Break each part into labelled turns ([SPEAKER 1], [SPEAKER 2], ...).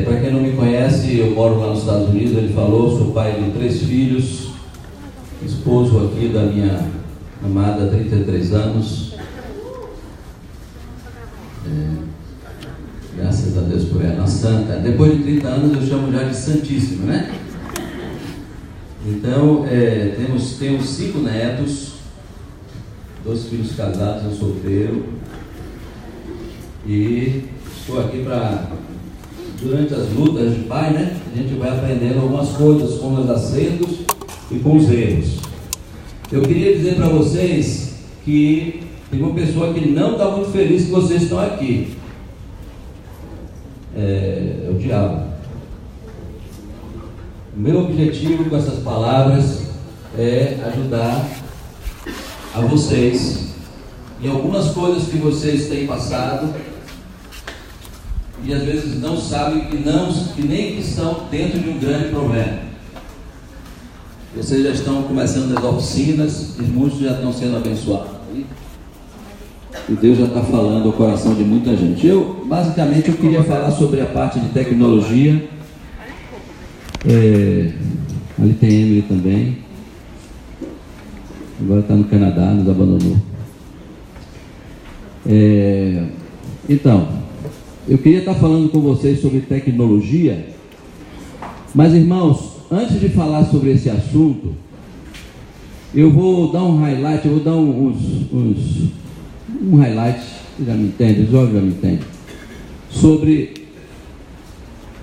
[SPEAKER 1] Para quem não me conhece, eu moro lá nos Estados Unidos. Ele falou, sou pai de 3 filhos, esposo aqui da minha amada há 33 anos. Graças a Deus por ela, santa. Depois de 30 anos eu chamo já de santíssima, né? Então, temos 5 netos, 2 filhos casados, um solteiro. E estou aqui para, durante as lutas de pai, né? A gente vai aprendendo algumas coisas com os acertos e com os erros. Eu queria dizer para vocês que tem uma pessoa que não está muito feliz que vocês estão aqui. É o diabo. O meu objetivo com essas palavras é ajudar a vocês em algumas coisas que vocês têm passado e às vezes não sabem que nem estão dentro de um grande problema. Vocês já estão começando as oficinas e muitos já estão sendo abençoados. E Deus já está falando ao coração de muita gente. Basicamente, eu queria falar sobre a parte de tecnologia. Ali tem Emily também. Agora está no Canadá, nos abandonou. Então, eu queria estar falando com vocês sobre tecnologia. Mas, irmãos, antes de falar sobre esse assunto, eu vou dar um highlight, eu vou dar um highlight, você já me entende, os jovens já me entendem, sobre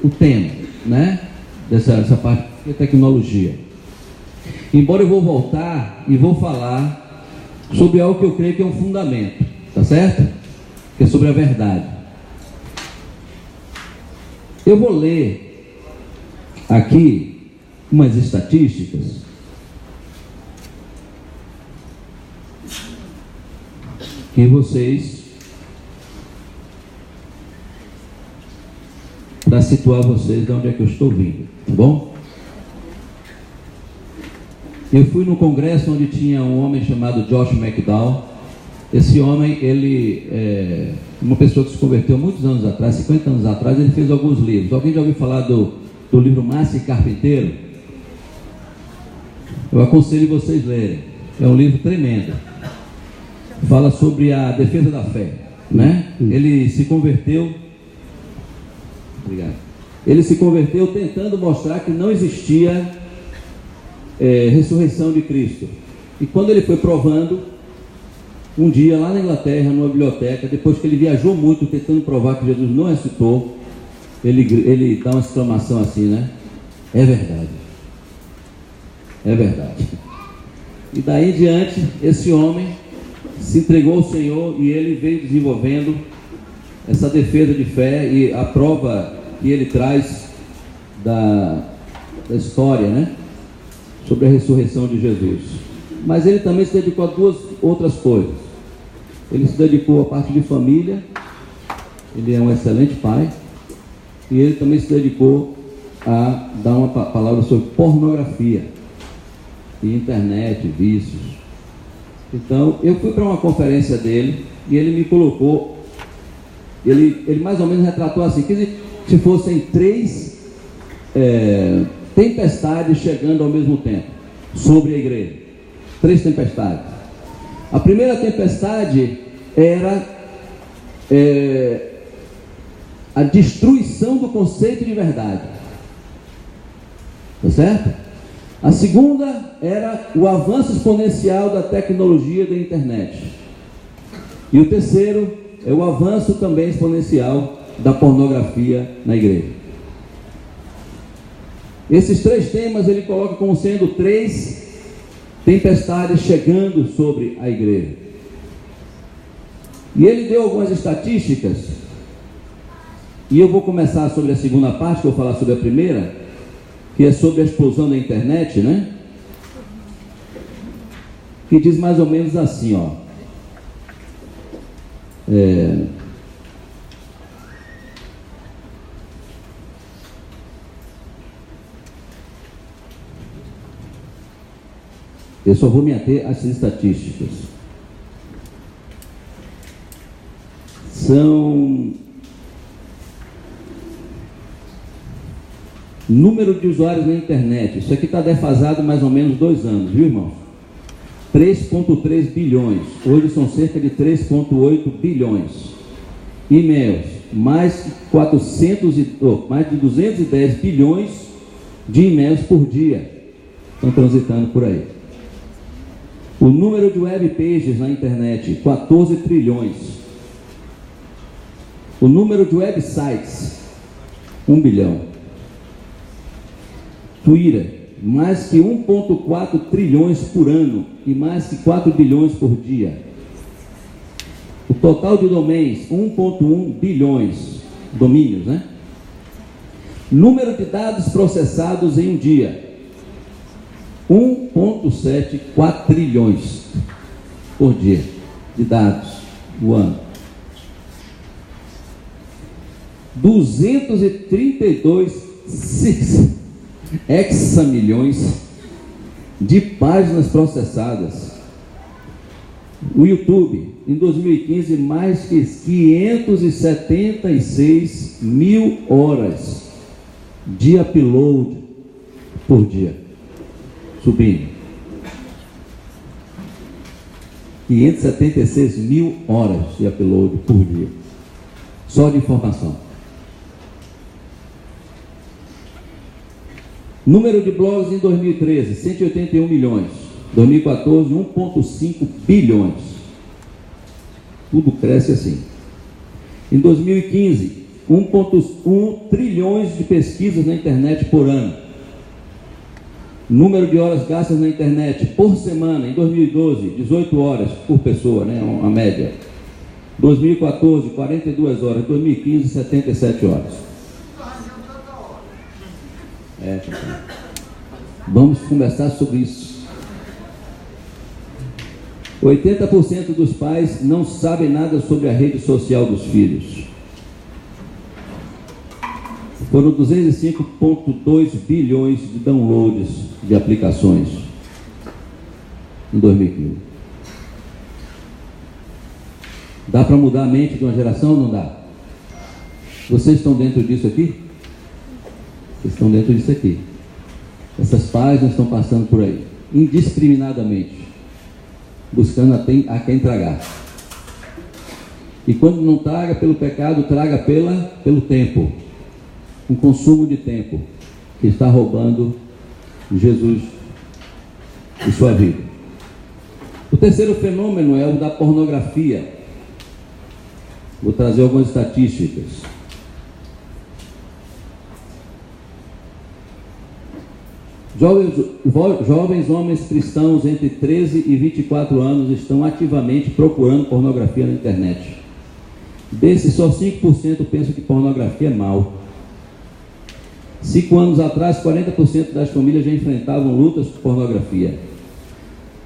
[SPEAKER 1] o tema, né? Dessa parte de tecnologia. Embora eu vou voltar e vou falar sobre algo que eu creio que é um fundamento, tá certo? Que é sobre a verdade. Eu vou ler aqui umas estatísticas que vocês, para situar vocês de onde é que eu estou vindo, tá bom? Eu fui no congresso onde tinha um homem chamado Josh McDowell. Esse homem, ele uma pessoa que se converteu muitos anos atrás, 50 anos atrás. Ele fez alguns livros. Alguém já ouviu falar do livro Massa e Carpinteiro? Eu aconselho vocês lerem. É um livro tremendo. Fala sobre a defesa da fé, né? Ele se converteu. Obrigado. Ele se converteu tentando mostrar que não existia ressurreição de Cristo. E quando ele foi provando, um dia lá na Inglaterra, numa biblioteca, depois que ele viajou muito tentando provar que Jesus não ressuscitou, ele dá uma exclamação assim, né? É verdade. É verdade. E daí em diante, esse homem se entregou ao Senhor e ele veio desenvolvendo essa defesa de fé, e a prova que ele traz da história, né? Sobre a ressurreição de Jesus. Mas ele também se dedicou a 2 outras coisas. Ele se dedicou à parte de família. Ele é um excelente pai. E ele também se dedicou a dar uma palavra sobre pornografia e internet, vícios. Então, eu fui para uma conferência dele e ele me colocou, ele mais ou menos retratou assim, que se fossem 3 tempestades chegando ao mesmo tempo sobre a igreja. 3 tempestades. A primeira tempestade era a destruição do conceito de verdade. Tá certo? A segunda era o avanço exponencial da tecnologia da internet. E o terceiro é o avanço também exponencial da pornografia na igreja. Esses 3 temas ele coloca como sendo 3 tempestades chegando sobre a igreja. E ele deu algumas estatísticas, e eu vou começar sobre a segunda parte, que eu vou falar sobre a primeira, que é sobre a explosão da internet, né? Que diz mais ou menos assim, ó. Eu só vou me ater às estatísticas. São Número de usuários na internet. Isso aqui está defasado mais ou menos 2 anos, viu, irmão? 3,3 bilhões. Hoje são cerca de 3,8 bilhões. E-mails. Mais de 210 bilhões de e-mails por dia estão transitando por aí. O número de web pages na internet, 14 trilhões. O número de websites, 1 bilhão. Twitter, mais que 1,4 trilhões por ano e mais que 4 bilhões por dia. O total de domains, 1,1 bilhões, domínios, né? Número de dados processados em um dia, 1,7 quatrilhões por dia de dados no ano. 232 hexamilhões de páginas processadas. O YouTube, em 2015, mais que 576 mil horas de upload por dia. Subindo. 576 mil horas de upload por dia. Só de informação. Número de blogs em 2013, 181 milhões. 2014, 1,5 bilhões. Tudo cresce assim. Em 2015, 1,1 trilhões de pesquisas na internet por ano. Número de horas gastas na internet por semana, em 2012, 18 horas por pessoa, né? A média. 2014, 42 horas. 2015, 77 horas. Vamos conversar sobre isso. 80% dos pais não sabem nada sobre a rede social dos filhos. Foram 205,2 bilhões de downloads de aplicações em 2015. Dá para mudar a mente de uma geração ou não dá? Vocês estão dentro disso aqui? Vocês estão dentro disso aqui. Essas páginas estão passando por aí, indiscriminadamente, buscando a quem tragar. E quando não traga pelo pecado, traga pelo tempo. Um consumo de tempo que está roubando Jesus e sua vida. O terceiro fenômeno é o da pornografia. Vou trazer algumas estatísticas. Jovens homens cristãos entre 13 e 24 anos estão ativamente procurando pornografia na internet. Desses, só 5% pensam que pornografia é mal. 5 anos atrás, 40% das famílias já enfrentavam lutas por pornografia.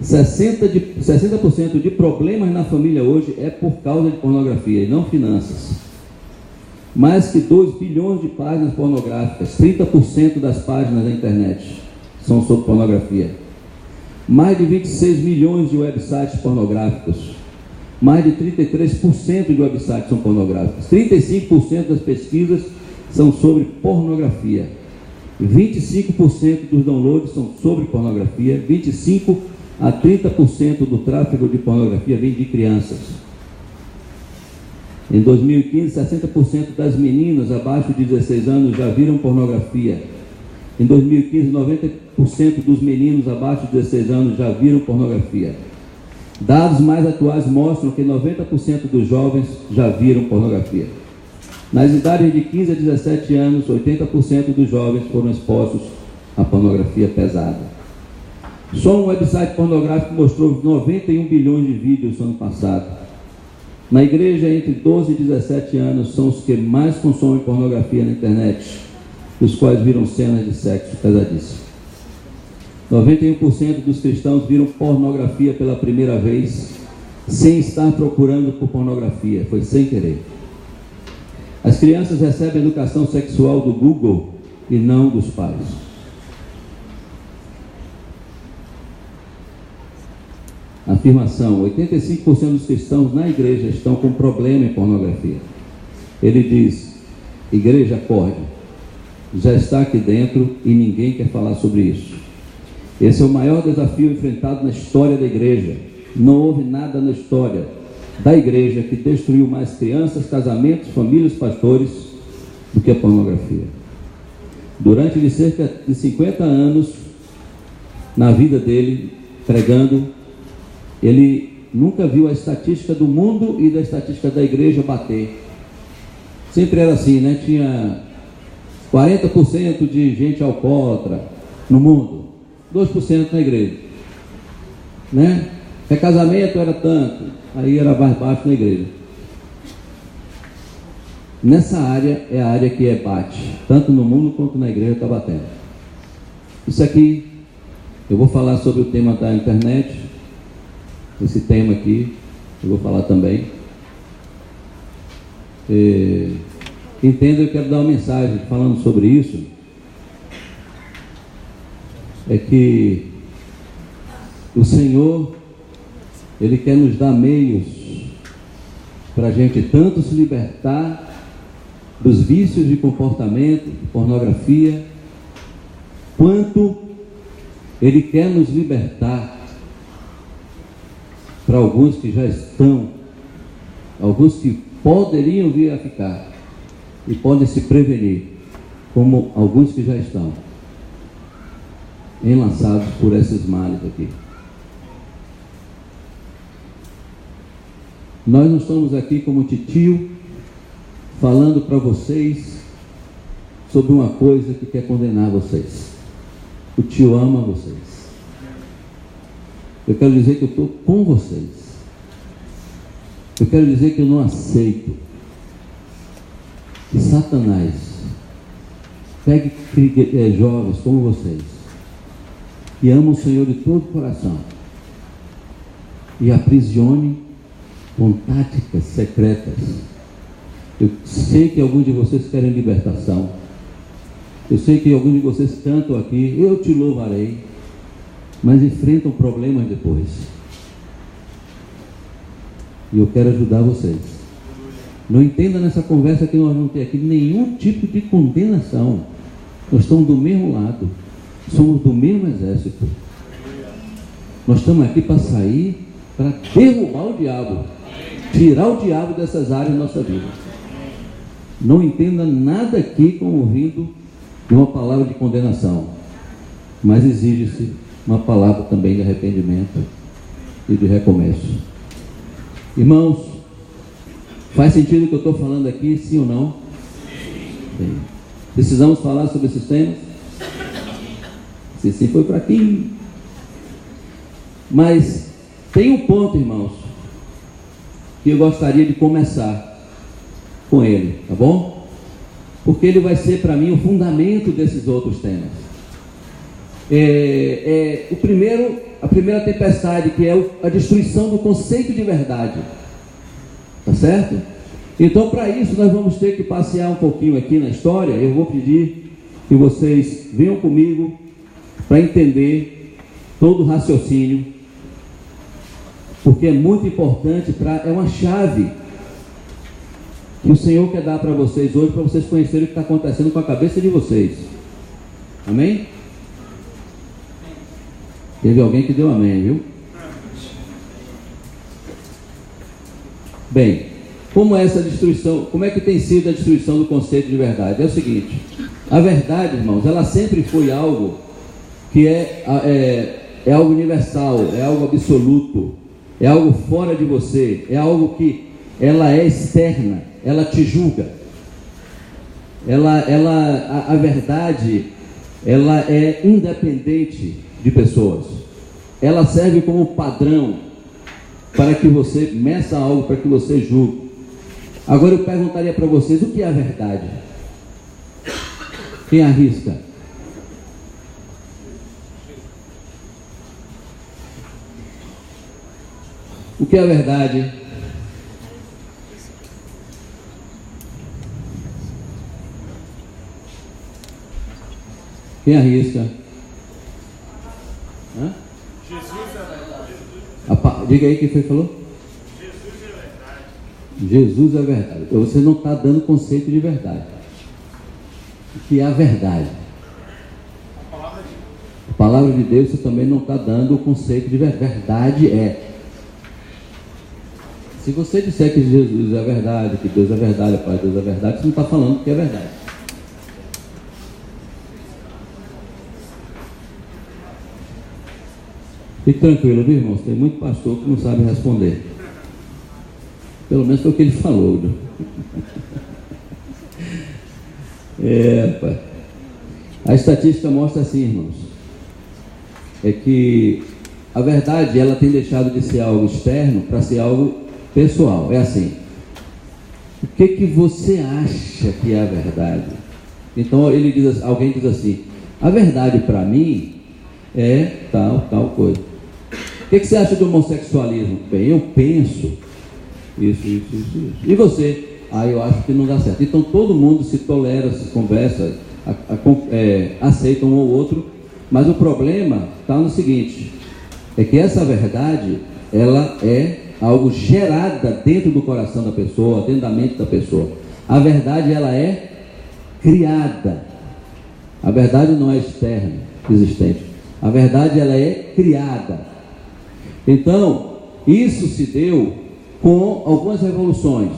[SPEAKER 1] 60% de problemas na família hoje é por causa de pornografia e não finanças. Mais que 2 bilhões de páginas pornográficas, 30% das páginas da internet são sobre pornografia. Mais de 26 milhões de websites pornográficos. Mais de 33% de websites são pornográficos. 35% das pesquisas são sobre pornografia. 25% dos downloads são sobre pornografia. 25 a 30% do tráfego de pornografia vem de crianças. Em 2015, 60% das meninas abaixo de 16 anos já viram pornografia. Em 2015, 90% dos meninos abaixo de 16 anos já viram pornografia. Dados mais atuais mostram que 90% dos jovens já viram pornografia. Nas idades de 15 a 17 anos, 80% dos jovens foram expostos à pornografia pesada. Só um website pornográfico mostrou 91 bilhões de vídeos no ano passado. Na igreja, entre 12 e 17 anos, são os que mais consomem pornografia na internet, os quais viram cenas de sexo pesadíssimo. 91% dos cristãos viram pornografia pela primeira vez, sem estar procurando por pornografia, foi sem querer. As crianças recebem educação sexual do Google e não dos pais. Afirmação: 85% dos cristãos na igreja estão com problema em pornografia. Ele diz: igreja, acorde. já está aqui dentro e ninguém quer falar sobre isso. Esse é o maior desafio enfrentado na história da igreja. Não houve nada na história da igreja que destruiu mais crianças, casamentos, famílias, pastores do que a pornografia. Durante cerca de 50 anos na vida dele, pregando, ele nunca viu a estatística do mundo e da estatística da igreja bater. Sempre era assim, né? Tinha 40% de gente alcoólatra no mundo, 2% na igreja, né? Casamento era tanto, aí era mais baixo na igreja. Nessa área é a área que bate, tanto no mundo quanto na igreja está batendo. Isso aqui, eu vou falar sobre o tema da internet, esse tema aqui, eu vou falar também. Entendo, eu quero dar uma mensagem falando sobre isso, é que o Senhor, Ele quer nos dar meios para a gente tanto se libertar dos vícios de comportamento, de pornografia, quanto Ele quer nos libertar para alguns que já estão, alguns que poderiam vir a ficar e podem se prevenir, como alguns que já estão enlaçados por esses males aqui. Nós não estamos aqui como titio falando para vocês sobre uma coisa que quer condenar vocês. O tio ama vocês. Eu quero dizer que eu estou com vocês. Eu quero dizer que eu não aceito que Satanás pegue jovens como vocês, que amam o Senhor de todo o coração, e aprisione com táticas secretas. Eu sei que alguns de vocês querem libertação. Eu sei que alguns de vocês cantam aqui, eu te louvarei, mas enfrentam problemas depois. E eu quero ajudar vocês. Não entenda nessa conversa que nós não temos aqui nenhum tipo de condenação. Nós estamos do mesmo lado, somos do mesmo exército. Nós estamos aqui para sair, para derrubar o diabo, tirar o diabo dessas áreas da nossa vida. Não entenda nada aqui como vindo de uma palavra de condenação, mas exige-se uma palavra também de arrependimento e de recomeço. Irmãos, faz sentido o que eu estou falando aqui, sim ou não? Sim. Precisamos falar sobre esses temas? Se sim, foi para quem? Mas tem um ponto, irmãos, que eu gostaria de começar com ele, tá bom? Porque ele vai ser para mim o fundamento desses outros temas. A primeira tempestade, que é a destruição do conceito de verdade, tá certo? Então, para isso, nós vamos ter que passear um pouquinho aqui na história. Eu vou pedir que vocês venham comigo para entender todo o raciocínio, porque é muito importante, é uma chave que o Senhor quer dar para vocês hoje, para vocês conhecerem o que está acontecendo com a cabeça de vocês. Amém? Teve alguém que deu amém, viu? Bem, como é essa destruição, como é que tem sido a destruição do conceito de verdade? É o seguinte, a verdade, irmãos, ela sempre foi algo que é algo universal, é algo absoluto, é algo fora de você, é algo que ela é externa, ela te julga. A verdade, ela é independente de pessoas. Ela serve como padrão para que você meça algo, para que você julgue. Agora eu perguntaria para vocês, o que é a verdade? Quem arrisca? O que é a verdade? Quem arrisca? Hã?
[SPEAKER 2] Jesus é a verdade.
[SPEAKER 1] Diga aí quem foi que falou?
[SPEAKER 2] Jesus é a verdade.
[SPEAKER 1] Jesus é a verdade. Você não está dando conceito de verdade. que é a verdade. A palavra de Deus, você também não está dando o conceito de verdade é. Se você disser que Jesus é verdade, que Deus é verdade, a palavra de Deus é verdade, você não está falando que é verdade. Fique tranquilo, viu, irmãos? Tem muito pastor que não sabe responder. Pelo menos foi o que ele falou. Né? Pai. A estatística mostra assim, irmãos, é que a verdade, ela tem deixado de ser algo externo para ser algo pessoal. É assim: o que você acha que é a verdade? Então alguém diz assim: a verdade para mim é tal coisa. O que você acha do homossexualismo? Bem, eu penso isso. E você? Eu acho que não dá certo. Então todo mundo se tolera, se conversa, aceita um ou outro. Mas o problema está no seguinte: é que essa verdade, ela é algo gerada dentro do coração da pessoa, dentro da mente da pessoa. A verdade, ela é criada. A verdade não é externa, existente. A verdade, ela é criada. Então, isso se deu com algumas revoluções.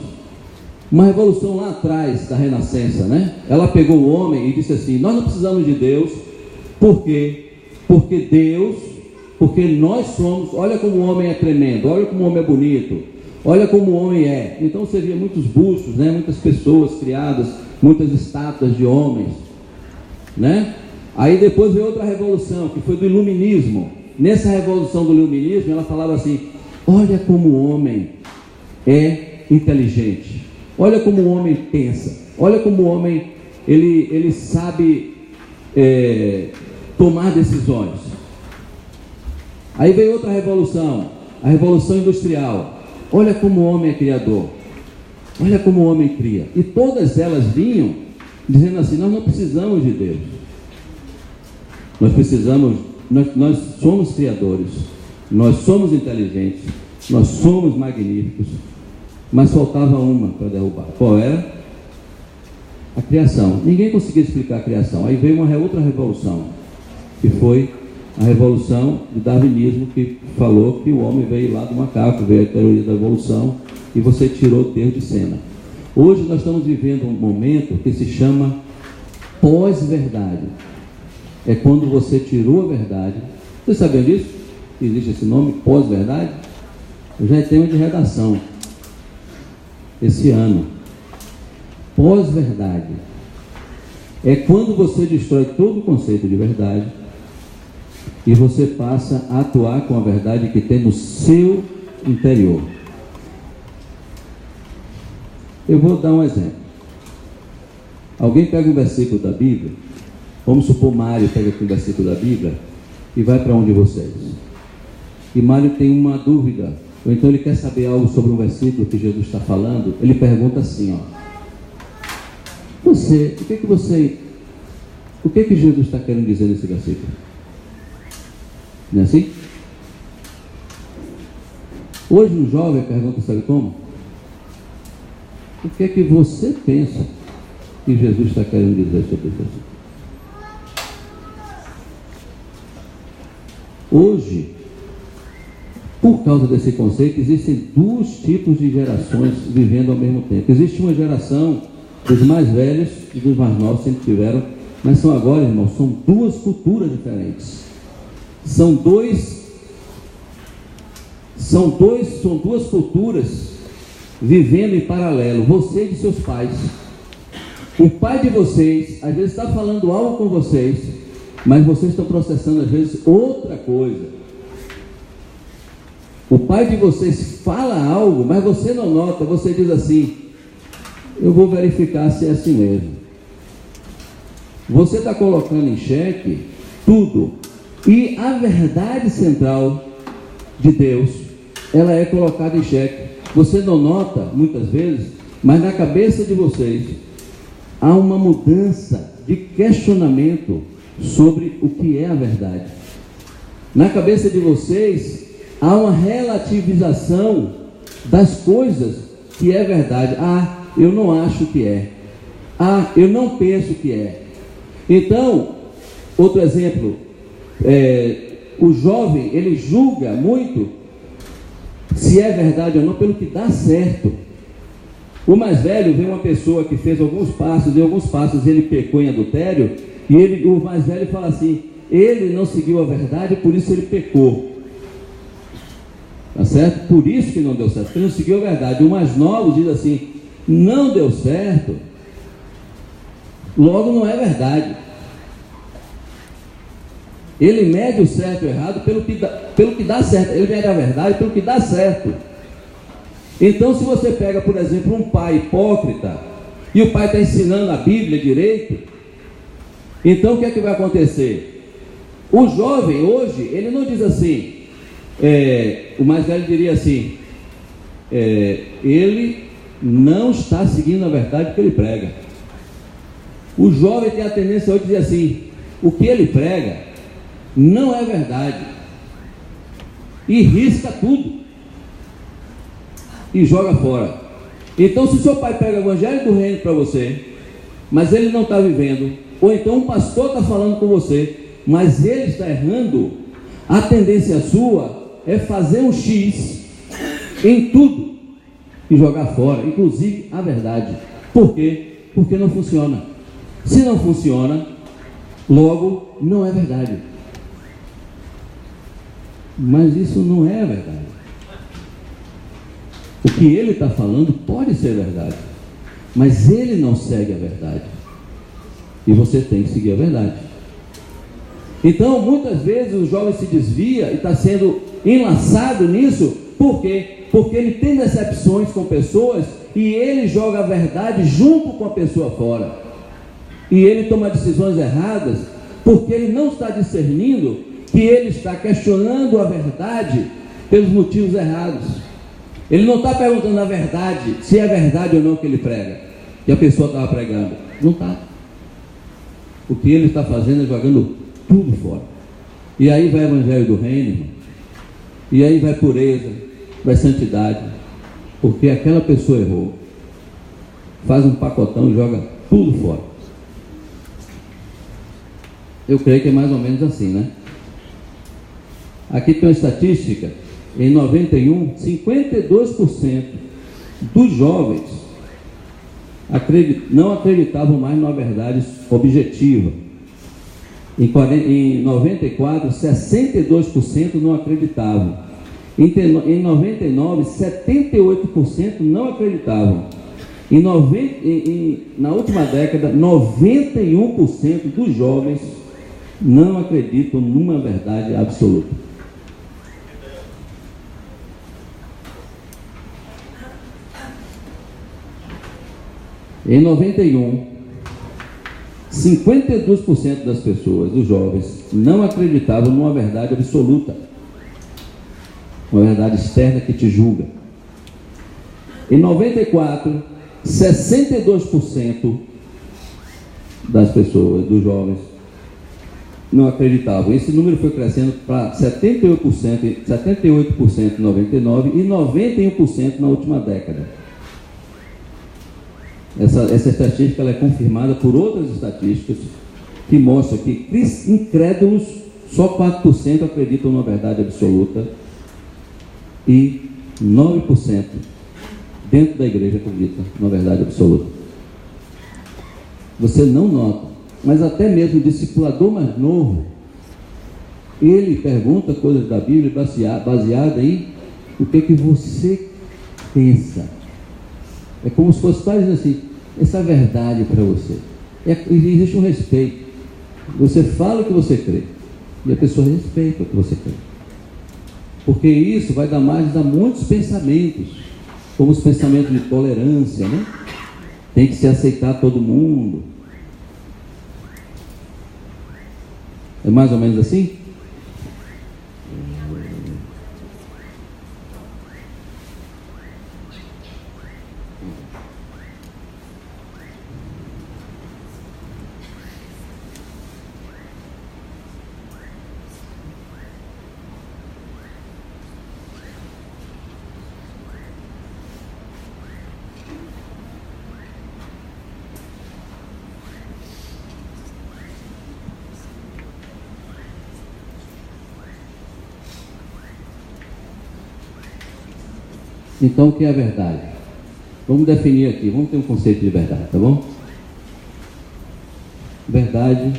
[SPEAKER 1] Uma revolução lá atrás da Renascença, né? Ela pegou o homem e disse assim: nós não precisamos de Deus. Por quê? Porque nós somos, olha como o homem é tremendo, olha como o homem é bonito, olha como o homem é. Então você via muitos bustos, né? Muitas pessoas criadas, muitas estátuas de homens, né? Aí depois veio outra revolução, que foi do iluminismo. Nessa revolução do iluminismo, ela falava assim: olha como o homem é inteligente, olha como o homem pensa, olha como o homem ele sabe tomar decisões. Aí veio outra revolução, a revolução industrial. Olha como o homem é criador, olha como o homem cria. E todas elas vinham dizendo assim: nós não precisamos de Deus, nós somos criadores, nós somos inteligentes, nós somos magníficos. Mas faltava uma para derrubar. Qual era? A criação. Ninguém conseguia explicar a criação. Aí veio uma outra revolução, que foi a revolução do darwinismo, que falou que o homem veio lá do macaco, veio a teoria da evolução, e você tirou Deus de cena. Hoje nós estamos vivendo um momento que se chama pós-verdade. É quando você tirou a verdade. Vocês sabem disso? Existe esse nome, pós-verdade? Eu já tenho de redação esse ano. Pós-verdade é quando você destrói todo o conceito de verdade e você passa a atuar com a verdade que tem no seu interior. Eu vou dar um exemplo. Alguém pega um versículo da Bíblia, vamos supor Mário pega aqui um versículo da Bíblia e vai para um de vocês. E Mário tem uma dúvida, ou então ele quer saber algo sobre um versículo que Jesus está falando. Ele pergunta assim, o que Jesus está querendo dizer nesse versículo? Não é assim? Hoje um jovem pergunta, sabe como? O que você pensa que Jesus está querendo dizer sobre esse versículo? Hoje, por causa desse conceito, existem dois tipos de gerações vivendo ao mesmo tempo. Existe uma geração dos mais velhos e dos mais novos, sempre tiveram, mas são agora, irmãos, são duas culturas diferentes. São duas culturas vivendo em paralelo, você e seus pais. O pai de vocês, às vezes está falando algo com vocês, mas vocês estão processando, às vezes, outra coisa. O pai de vocês fala algo, mas você não nota, você diz assim: eu vou verificar se é assim mesmo. Você está colocando em xeque tudo. E a verdade central de Deus, ela é colocada em xeque. Você não nota, muitas vezes, mas na cabeça de vocês há uma mudança de questionamento sobre o que é a verdade. Na cabeça de vocês há uma relativização das coisas que é verdade. Eu não acho que é. Eu não penso que é. Então, outro exemplo, o jovem, ele julga muito se é verdade ou não pelo que dá certo. O mais velho vê uma pessoa que fez alguns passos, e alguns passos ele pecou em adultério, e o mais velho fala assim: ele não seguiu a verdade, por isso ele pecou. Tá certo? Por isso que não deu certo, porque não seguiu a verdade. O mais novo diz assim: não deu certo, logo não é verdade. Ele mede o certo e o errado pelo que dá certo. Ele mede a verdade pelo que dá certo. Então, se você pega, por exemplo, um pai hipócrita, e o pai está ensinando a Bíblia direito, então o que é que vai acontecer? O jovem hoje, ele não diz assim, o mais velho diria assim, ele não está seguindo a verdade que ele prega. O jovem tem a tendência hoje de dizer assim: o que ele prega não é verdade, e risca tudo e joga fora. Então, se seu pai pega o evangelho do reino para você, mas ele não está vivendo, ou então um pastor está falando com você, mas ele está errando, a tendência sua é fazer um X em tudo e jogar fora, inclusive a verdade. Por quê? Porque não funciona. Se não funciona, logo não é verdade. Mas isso não é verdade. O que ele está falando pode ser verdade, mas ele não segue a verdade, e você tem que seguir a verdade. Então, muitas vezes o jovem se desvia e está sendo enlaçado nisso. Por quê? Porque ele tem decepções com pessoas e ele joga a verdade junto com a pessoa fora, e ele toma decisões erradas porque ele não está discernindo que ele está questionando a verdade pelos motivos errados. Ele não está perguntando na verdade se é verdade ou não que ele prega, que a pessoa estava pregando. Não está. O que ele está fazendo é jogando tudo fora. E aí vai o evangelho do reino, irmão. E aí vai pureza, vai santidade, porque aquela pessoa errou. Faz um pacotão e joga tudo fora. Eu creio que é mais ou menos assim, né? Aqui tem uma estatística. Em 91, 52% dos jovens não acreditavam mais numa verdade objetiva. Em 94, 62% não acreditavam. Em 99, 78% não acreditavam. Na última década, 91% dos jovens não acreditam numa verdade absoluta. Em 91, 52% das pessoas, dos jovens, não acreditavam numa verdade absoluta, uma verdade externa que te julga. Em 94, 62% das pessoas, dos jovens, não acreditavam. Esse número foi crescendo para 78% em 99 e 91% na última década. Essa estatística ela é confirmada por outras estatísticas que mostram que incrédulos, só 4% acreditam na verdade absoluta e 9% dentro da igreja acreditam na verdade absoluta. Você não nota, mas até mesmo o discipulador mais novo, ele pergunta coisas da Bíblia baseada em o que você pensa. É como se fosse quase assim: essa verdade para você. Existe um respeito. Você fala o que você crê e a pessoa respeita o que você crê, porque isso vai dar margem a muitos pensamentos, como os pensamentos de tolerância, né? Tem que se aceitar todo mundo. É mais ou menos assim? Então, o que é a verdade? Vamos definir aqui, vamos ter um conceito de verdade, tá bom? Verdade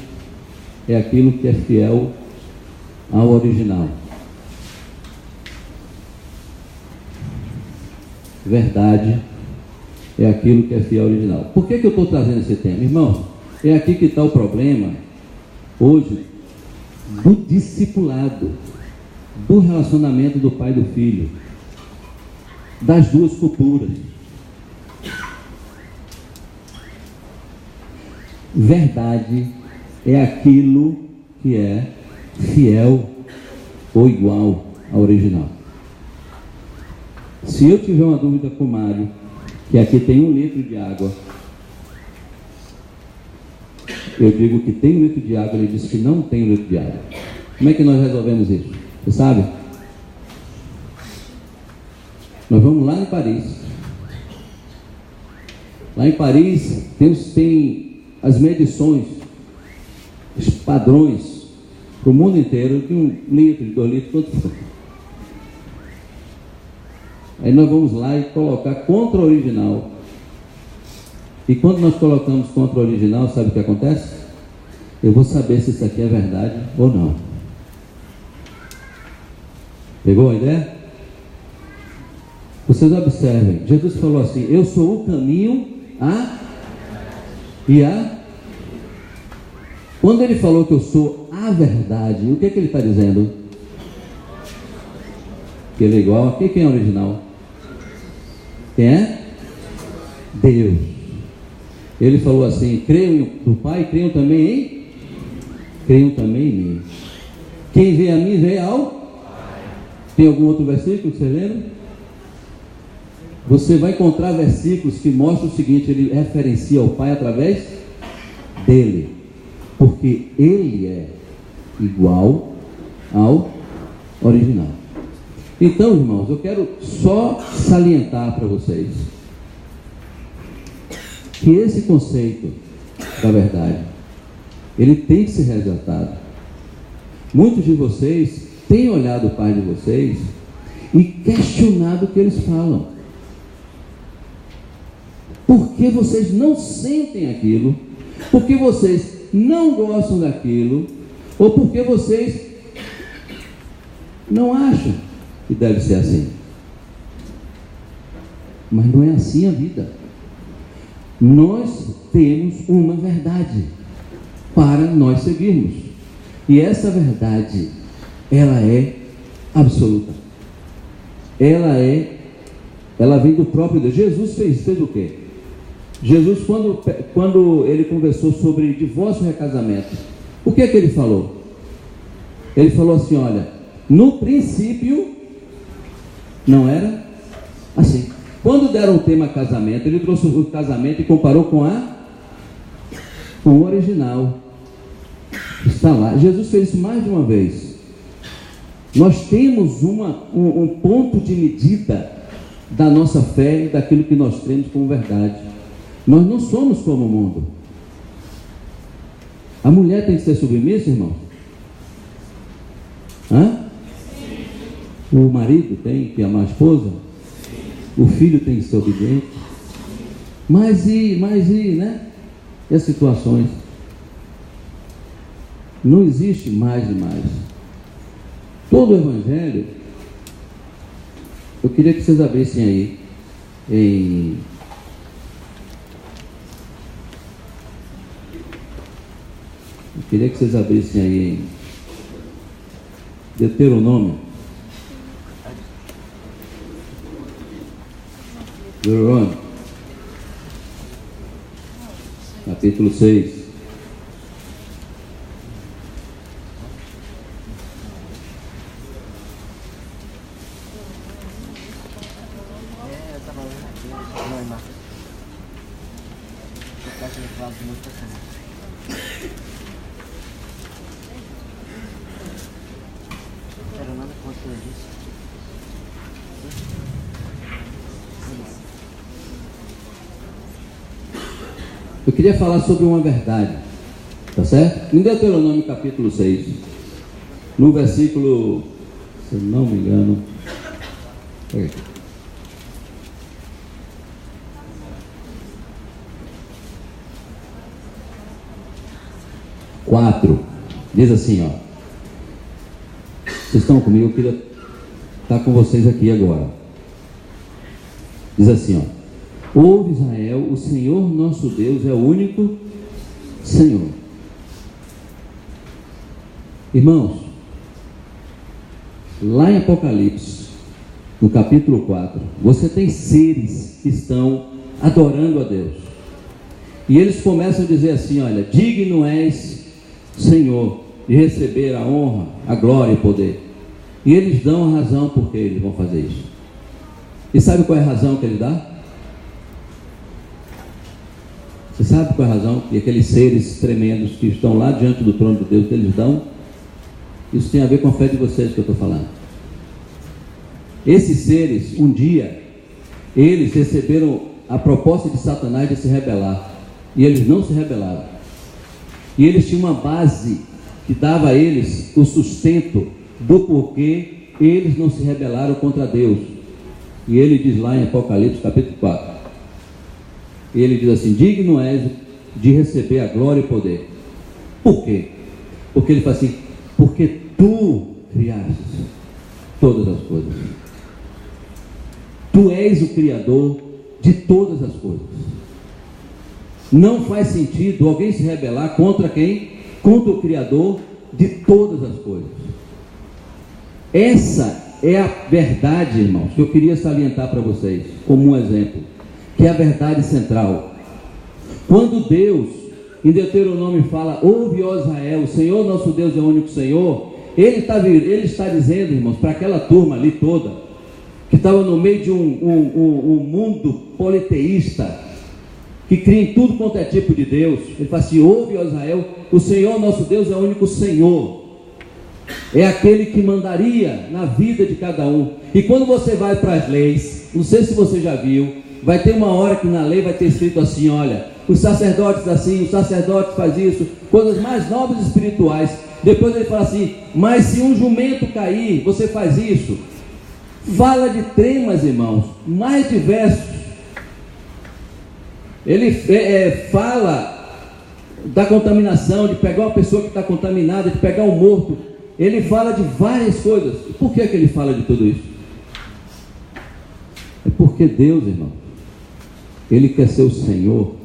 [SPEAKER 1] é aquilo que é fiel ao original. Verdade é aquilo que é fiel ao original. Por que eu estou trazendo esse tema? Irmão, é aqui que está o problema hoje do discipulado, do relacionamento do pai e do filho, das duas culturas. Verdade é aquilo que é fiel ou igual ao original. Se eu tiver uma dúvida com o Mário, que aqui tem 1 litro de água, eu digo que tem 1 litro de água, ele disse que não tem 1 litro de água. Como é que nós resolvemos isso? Você sabe? Nós vamos lá em Paris. Lá em Paris tem as medições, os padrões para o mundo inteiro de 1 litro, de 2 litros, quanto for. Aí nós vamos lá e colocar contra o original. E quando nós colocamos contra o original, sabe o que acontece? Eu vou saber se isso aqui é verdade ou não. Pegou a ideia? Vocês observem, Jesus falou assim: eu sou o caminho, e a. Quando ele falou que eu sou a verdade, o que ele está dizendo? Que ele é igual a quem é original? Quem é? Deus. Ele falou assim: creiam no Pai, creiam também em mim. Quem vê a mim, vê ao. Tem algum outro versículo que você lembra? Você vai encontrar versículos que mostram o seguinte: ele referencia ao Pai através dele, porque ele é igual ao original. Então, irmãos, eu quero só salientar para vocês que esse conceito da verdade, ele tem que ser resgatado. Muitos de vocês têm olhado o pai de vocês e questionado o que eles falam. Por que vocês não sentem aquilo? Por que vocês não gostam daquilo? Ou porque vocês não acham que deve ser assim? Mas não é assim a vida. Nós temos uma verdade para nós seguirmos, e essa verdade, ela é absoluta. Ela vem do próprio Deus. Jesus fez o quê? Jesus, quando ele conversou sobre divórcio e recasamento, o que é que ele falou? Ele falou assim: olha, no princípio não era assim. Quando deram o tema casamento, ele trouxe o casamento e comparou com o original. Está lá. Jesus fez isso mais de uma vez. Nós temos um ponto de medida da nossa fé e daquilo que nós temos como verdade. Nós não somos como o mundo. A mulher tem que ser submissa, irmão? O marido tem que amar a esposa? O filho tem que ser obediente? Mas né? E as situações? Não existe mais e mais. Todo o Evangelho, eu queria que vocês abrissem aí em Deuteronômio. Capítulo 6. Eu queria falar sobre uma verdade, tá certo? Em Deuteronômio capítulo 6, no versículo, se eu não me engano, 4, diz assim, ó. Vocês estão comigo? Eu queria estar com vocês aqui agora. Diz assim, ó. Ouve, Israel, o Senhor nosso Deus é o único Senhor. Irmãos, lá em Apocalipse, no capítulo 4, você tem seres que estão adorando a Deus. E eles começam a dizer assim, olha, digno és, Senhor, de receber a honra, a glória e o poder. E eles dão a razão por que eles vão fazer isso. E sabe qual é a razão que ele dá? Você sabe qual é a razão que aqueles seres tremendos que estão lá diante do trono de Deus, que eles dão? Isso tem a ver com a fé de vocês que eu estou falando. Esses seres, um dia, eles receberam a proposta de Satanás de se rebelar. E eles não se rebelaram. E eles tinham uma base que dava a eles o sustento do porquê eles não se rebelaram contra Deus. E ele diz lá em Apocalipse capítulo 4, ele diz assim, digno és de receber a glória e o poder. Por quê? Porque ele fala assim, porque tu criaste todas as coisas. Tu és o Criador de todas as coisas. Não faz sentido alguém se rebelar contra quem? Contra o Criador de todas as coisas. Essa é a verdade, irmãos, que eu queria salientar para vocês, como um exemplo, que é a verdade central. Quando Deus, em Deuteronômio, fala, ouve, ó Israel, o Senhor nosso Deus é o único Senhor, Ele está dizendo, irmãos, para aquela turma ali toda, que estava no meio de um mundo politeísta, que cria em tudo quanto é tipo de Deus. Ele fala assim, ouve, ó Israel, o Senhor nosso Deus é o único Senhor, é aquele que mandaria na vida de cada um. E quando você vai para as leis, não sei se você já viu, vai ter uma hora que na lei vai ter escrito assim, olha, os sacerdotes assim, os sacerdotes faz isso, coisas mais nobres espirituais. Depois ele fala assim, mas se um jumento cair, você faz isso. Fala de temas, irmãos, mais diversos. Ele fala da contaminação, de pegar uma pessoa que está contaminada, de pegar um morto. Ele fala de várias coisas. E por que ele fala de tudo isso? É porque Deus, irmão, Ele quer ser o Senhor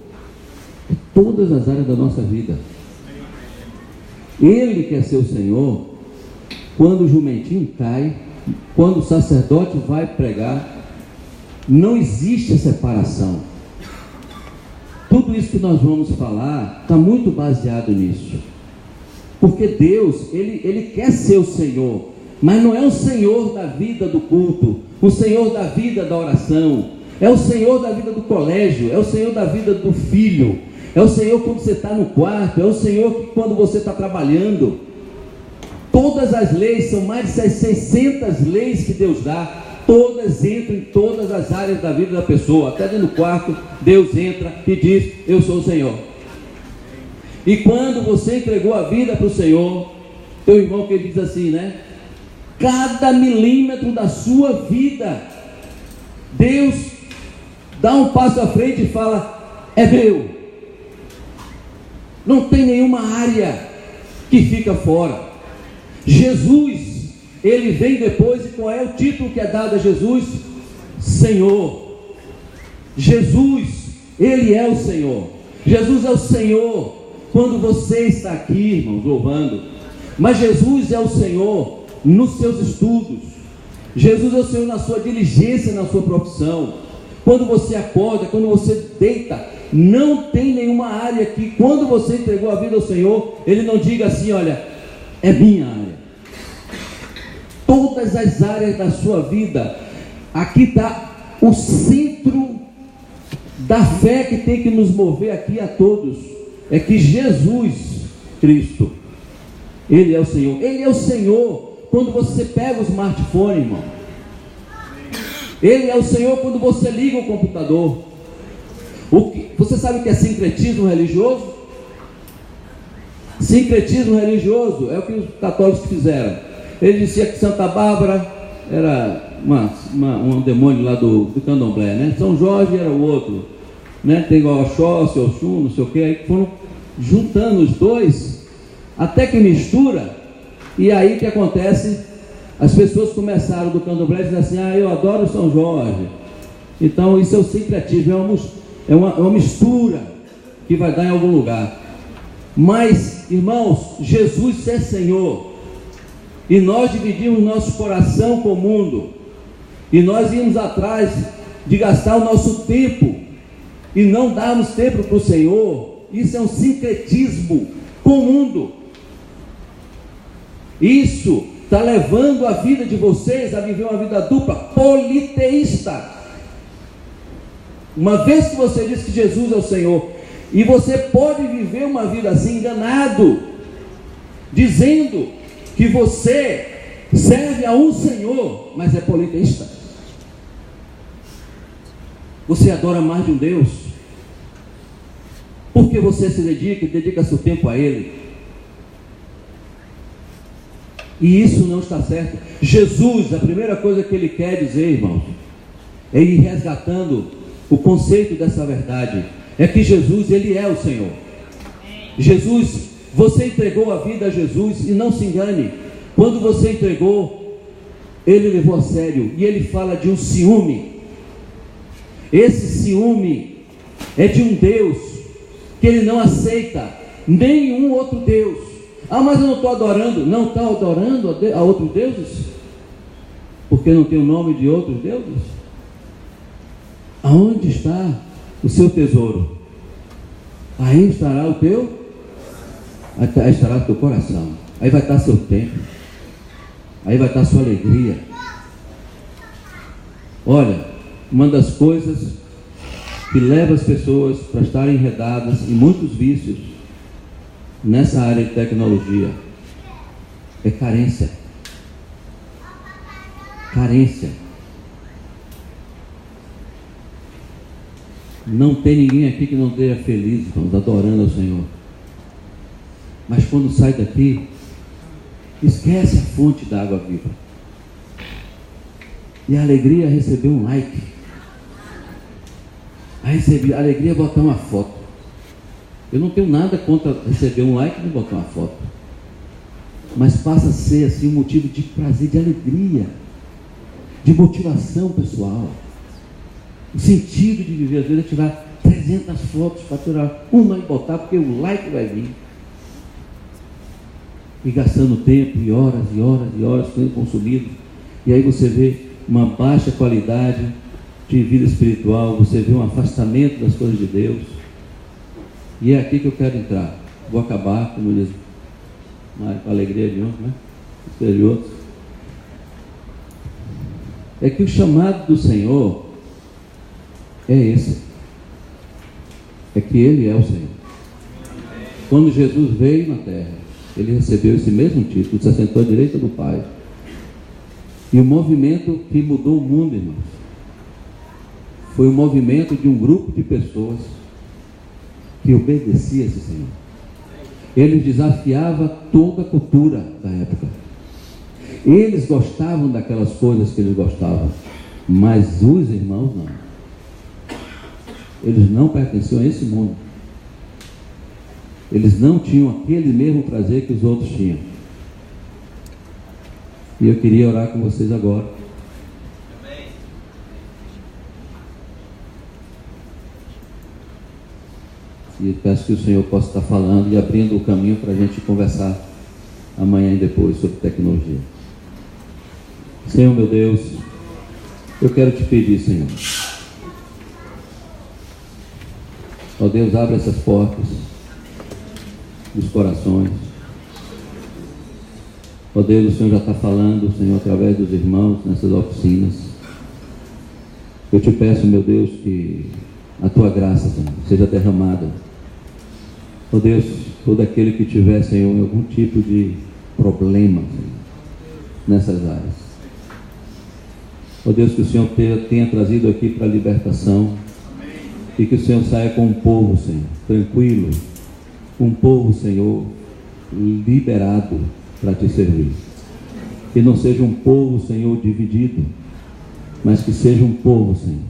[SPEAKER 1] de todas as áreas da nossa vida. Ele quer ser o Senhor quando o jumentinho cai, quando o sacerdote vai pregar. Não existe separação. Tudo isso que nós vamos falar está muito baseado nisso. Porque Deus, Ele quer ser o Senhor, mas não é o Senhor da vida do culto, o Senhor da vida da oração, é o Senhor da vida do colégio, é o Senhor da vida do filho, é o Senhor quando você está no quarto, é o Senhor que quando você está trabalhando. Todas as leis, são mais de 600 leis que Deus dá, todas entram em todas as áreas da vida da pessoa. Até dentro do quarto, Deus entra e diz, eu sou o Senhor. E quando você entregou a vida para o Senhor, teu irmão que diz assim, né? Cada milímetro da sua vida, Deus dá um passo à frente e fala, é meu. Não tem nenhuma área que fica fora. Jesus, Ele vem depois, e qual é o título que é dado a Jesus? Senhor. Jesus, Ele é o Senhor. Jesus é o Senhor quando você está aqui, irmãos, louvando. Mas Jesus é o Senhor nos seus estudos. Jesus é o Senhor na sua diligência, na sua profissão. Quando você acorda, quando você deita, não tem nenhuma área que, quando você entregou a vida ao Senhor, Ele não diga assim, olha, é minha área. Todas as áreas da sua vida, aqui está o centro da fé que tem que nos mover aqui a todos. É que Jesus Cristo, Ele é o Senhor. Ele é o Senhor quando você pega o smartphone, irmão. Ele é o Senhor quando você liga o computador. Você sabe o que é sincretismo religioso? Sincretismo religioso é o que os católicos fizeram. Ele dizia que Santa Bárbara era um demônio lá do candomblé, né? São Jorge era o outro, né? Tem igual Oxóssi, Oxum, não sei o que. Aí foram juntando os dois até que mistura, e aí que acontece? As pessoas começaram do candomblé dizendo assim: eu adoro São Jorge. Então isso é o sincretismo, é uma mistura que vai dar em algum lugar. Mas, irmãos, Jesus é Senhor, e nós dividimos nosso coração com o mundo, e nós íamos atrás de gastar o nosso tempo e não darmos tempo para o Senhor. Isso é um sincretismo com o mundo. Isso está levando a vida de vocês a viver uma vida dupla, politeísta. Uma vez que você diz que Jesus é o Senhor, e você pode viver uma vida assim, enganado, dizendo que você serve a um Senhor, mas é politeísta. Você adora mais de um Deus, porque você se dedica seu tempo a Ele. E isso não está certo. Jesus, a primeira coisa que Ele quer dizer, irmãos, é ir resgatando o conceito dessa verdade. É que Jesus, Ele é o Senhor. Jesus, você entregou a vida a Jesus, e não se engane, quando você entregou, Ele levou a sério. E Ele fala de um ciúme. Esse ciúme é de um Deus que Ele não aceita nenhum outro Deus. Mas eu não estou adorando. Não está adorando a outros deuses? Porque não tem o nome de outros deuses? Aonde está o seu tesouro? Aí estará o teu, aí estará o teu coração. Aí vai estar seu tempo. Aí vai estar sua alegria. Olha, uma das coisas que leva as pessoas para estarem enredadas em muitos vícios nessa área de tecnologia é carência. Carência. Não tem ninguém aqui que não esteja feliz, irmãos, adorando ao Senhor. Mas quando sai daqui, esquece a fonte da água viva. E a alegria é receber um like. A alegria é botar uma foto. Eu não tenho nada contra receber um like e botar uma foto. Mas passa a ser assim um motivo de prazer, de alegria, de motivação pessoal. O sentido de viver, às vezes, é tirar 300 fotos para tirar uma e botar, porque o like vai vir. E gastando tempo, e horas, e horas, e horas, sendo consumido. E aí você vê uma baixa qualidade de vida espiritual, você vê um afastamento das coisas de Deus. E é aqui que eu quero entrar. Vou acabar, como diz, com a alegria de um, né? De outros. É que o chamado do Senhor é esse. É que Ele é o Senhor. Quando Jesus veio na terra, Ele recebeu esse mesmo título, se assentou à direita do Pai. E o movimento que mudou o mundo, irmãos, foi o movimento de um grupo de pessoas que obedecia a esse Senhor. Ele desafiava toda a cultura da época. Eles gostavam daquelas coisas que eles gostavam, mas os irmãos não. Eles não pertenciam a esse mundo. Eles não tinham aquele mesmo prazer que os outros tinham. E eu queria orar com vocês agora. E peço que o Senhor possa estar falando e abrindo o caminho para a gente conversar amanhã e depois sobre tecnologia. Senhor meu Deus, eu quero te pedir, Senhor. Ó Deus, abre essas portas dos corações. Ó Deus, o Senhor já está falando, Senhor, através dos irmãos nessas oficinas. Eu te peço, meu Deus, que a tua graça, Senhor, seja derramada. Ó Deus, todo aquele que tiver, Senhor, algum tipo de problema, Senhor, nessas áreas. Ó Deus, que o Senhor tenha trazido aqui para a libertação. E que o Senhor saia com um povo, Senhor, tranquilo. Um povo, Senhor, liberado para te servir. Que não seja um povo, Senhor, dividido, mas que seja um povo, Senhor,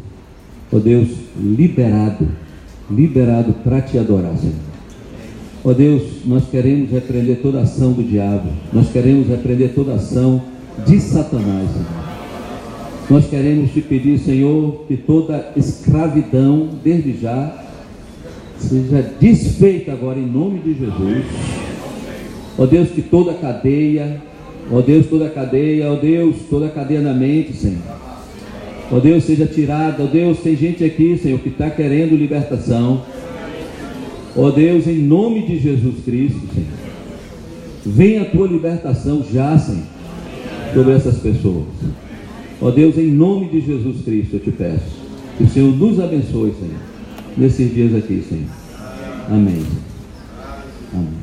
[SPEAKER 1] ó Deus, liberado para te adorar, Senhor. Ó Deus, nós queremos repreender toda ação do diabo, nós queremos repreender toda ação de Satanás, Senhor. Nós queremos te pedir, Senhor, que toda escravidão, desde já, seja desfeita agora em nome de Jesus. Ó Deus, que toda cadeia, ó Deus, toda cadeia, ó Deus, toda cadeia na mente, Senhor, ó Deus, seja tirada. Ó Deus, tem gente aqui, Senhor, que está querendo libertação. Ó Deus, em nome de Jesus Cristo, Senhor, venha a tua libertação já, Senhor, sobre essas pessoas. Ó Deus, em nome de Jesus Cristo, eu te peço que o Senhor nos abençoe, Senhor, nesses dias aqui, Senhor. Amém. Amém.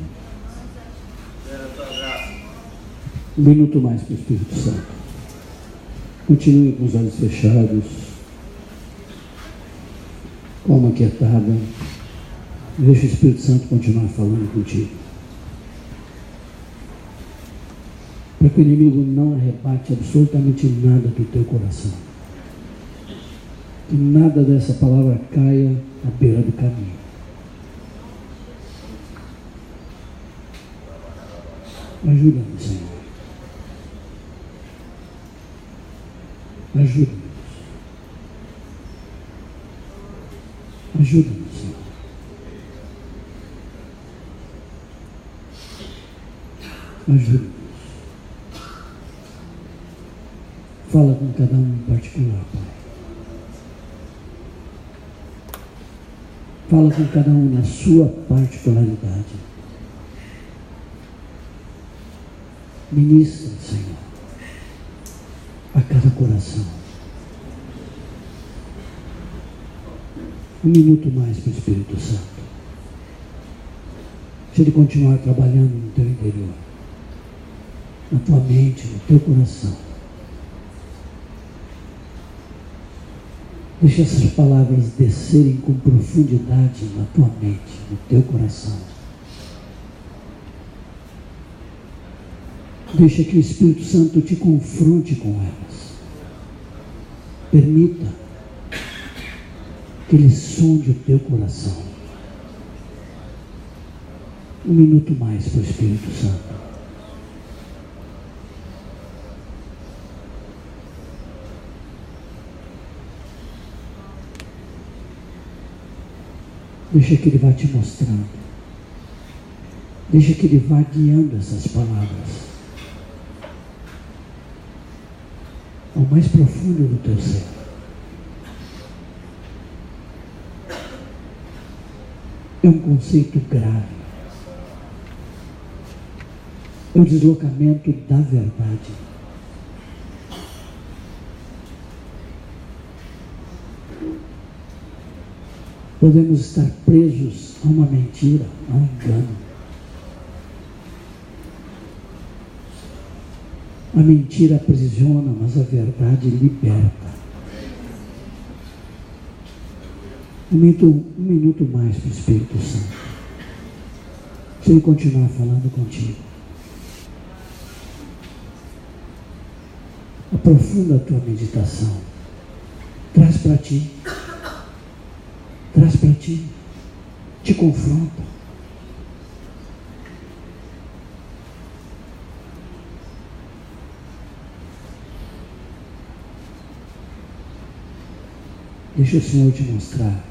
[SPEAKER 3] Um minuto mais para o Espírito Santo. Continue com os olhos fechados, com a alma quietada. Deixa o Espírito Santo continuar falando contigo, para que o inimigo não arrebate absolutamente nada do teu coração, que nada dessa palavra caia à beira do caminho. Ajuda-nos, Senhor. Ajuda-nos. Ajuda-nos, Senhor. Ajuda-nos. Fala com cada um em particular, Pai. Fala com cada um na sua particularidade. Ministra, Senhor, a cada coração. Um minuto mais para o Espírito Santo. Deixa ele continuar trabalhando no teu interior, na tua mente, no teu coração. Deixa essas palavras descerem com profundidade na tua mente, no teu coração. Deixa que o Espírito Santo te confronte com elas. Permita que ele sonde o teu coração. Um minuto mais para o Espírito Santo. Deixa que ele vá te mostrando. Deixa que ele vá guiando essas palavras ao mais profundo do teu ser. É um conceito grave. É o deslocamento da verdade. Podemos estar presos a uma mentira, a um engano. A mentira aprisiona, mas a verdade liberta. Um minuto mais para o Espírito Santo. Se ele continuar falando contigo, aprofunda a tua meditação. Traz para ti. Traz para ti. Te confronta. Deixa o Senhor te mostrar.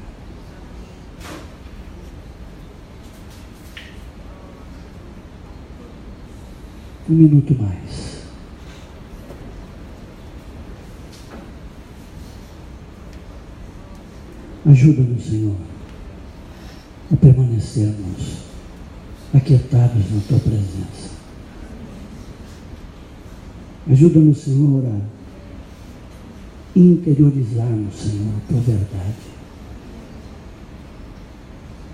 [SPEAKER 3] Um minuto mais. Ajuda-nos, Senhor, a permanecermos aquietados na Tua presença. Ajuda-nos, Senhor, a interiorizarmos, Senhor, a Tua verdade.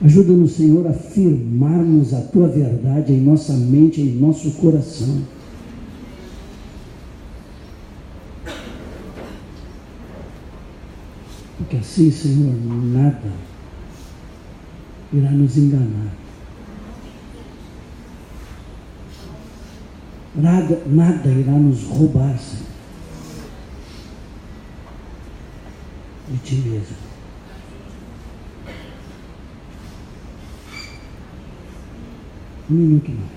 [SPEAKER 3] Ajuda-nos, Senhor, a firmarmos a Tua verdade em nossa mente, em nosso coração. Porque assim, Senhor, nada irá nos enganar. Nada irá nos roubar, Senhor, de Ti mesmo. Um minuto mais.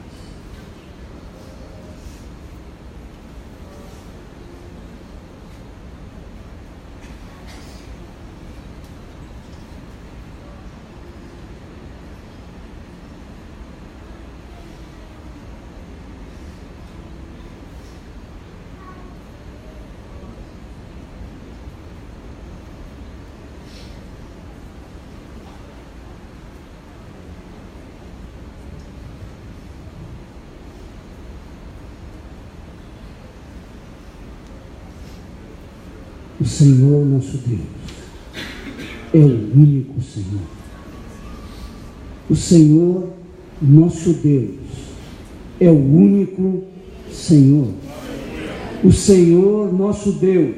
[SPEAKER 3] O Senhor nosso Deus é o único Senhor. O Senhor nosso Deus é o único Senhor. O Senhor nosso Deus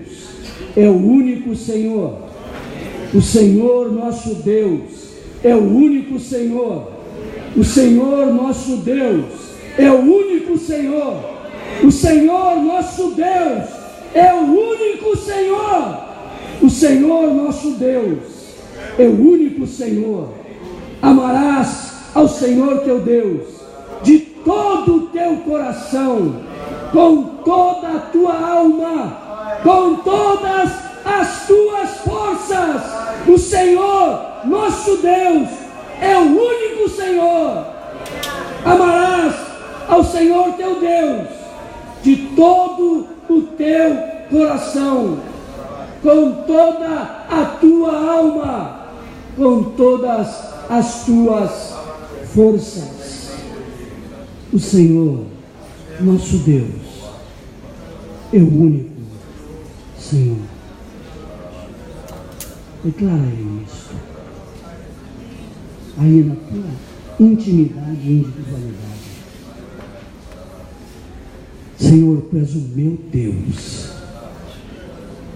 [SPEAKER 3] é o único Senhor. O Senhor nosso Deus é o único Senhor. O Senhor nosso Deus é o único Senhor. O Senhor nosso Deus é o único Senhor. O Senhor nosso Deus é o único Senhor. Amarás ao Senhor teu Deus de todo o teu coração, com toda a tua alma, com todas as tuas forças. O Senhor nosso Deus é o único Senhor. Amarás ao Senhor teu Deus de todo o teu coração, com toda a tua alma, com todas as tuas forças. O Senhor, nosso Deus, é o único Senhor. Declara isso aí na tua intimidade e individualidade. Senhor, Tu és o meu Deus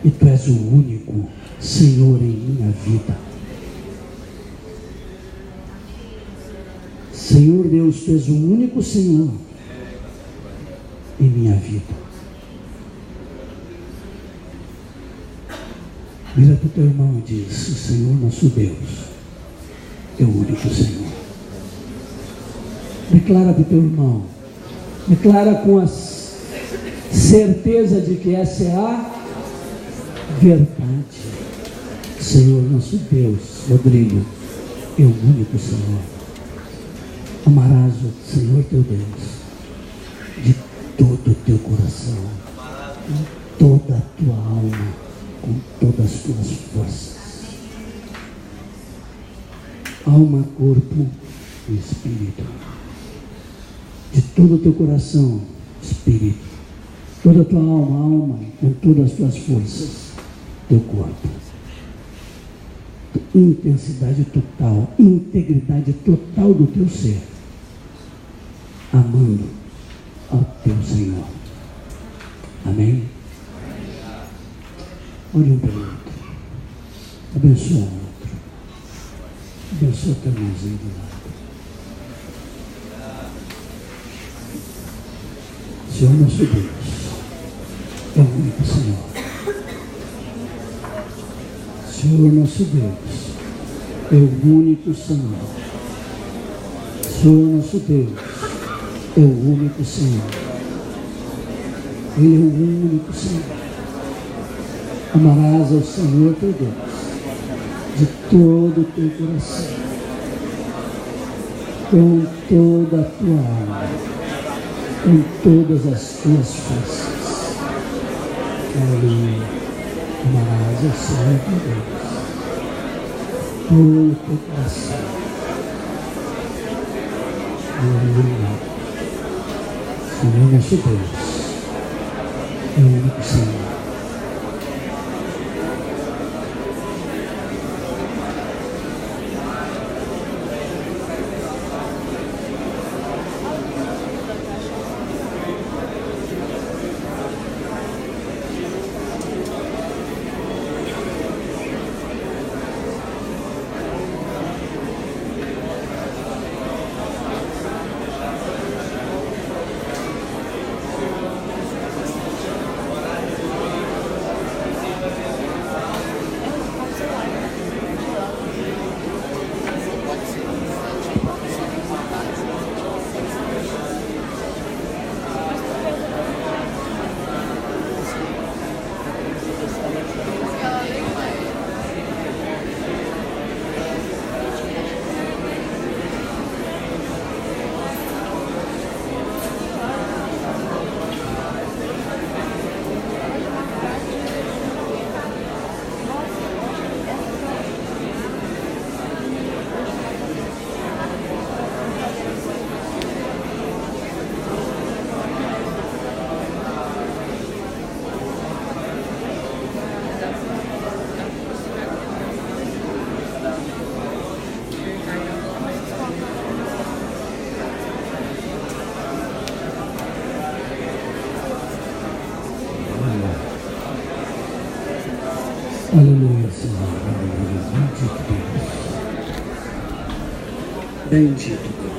[SPEAKER 3] e Tu és o único Senhor em minha vida. Senhor Deus, Tu és o único Senhor em minha vida. Vira para o teu irmão e diz: o Senhor nosso Deus é o único Senhor. Declara para o teu irmão, declara com a certeza de que essa é a verdade. Senhor nosso Deus, Rodrigo, é o único Senhor. Amarás o Senhor teu Deus de todo o teu coração, com toda a tua alma, com todas as tuas forças. Alma, corpo e espírito. De todo o teu coração, espírito. Toda a tua alma, com todas as tuas forças, teu corpo. Intensidade total, integridade total do teu ser. Amando ao teu Senhor. Amém? Olhe um pelo outro. Abençoa o outro. Abençoa o teu irmãozinho do lado. Senhor nosso Deus é o único Senhor. Senhor nosso Deus é o único Senhor. Senhor nosso Deus é o único Senhor. Ele é o único Senhor. Amarás ao Senhor teu Deus de todo o teu coração, com toda a tua alma, com todas as tuas forças. Aleluia. Amarás ao Senhor teu Deus todo o teu coração. Aleluia. Senhor nosso Deus é o único Senhor. Aleluia, Senhor. Aleluia. Bendito Deus. Bendito Deus.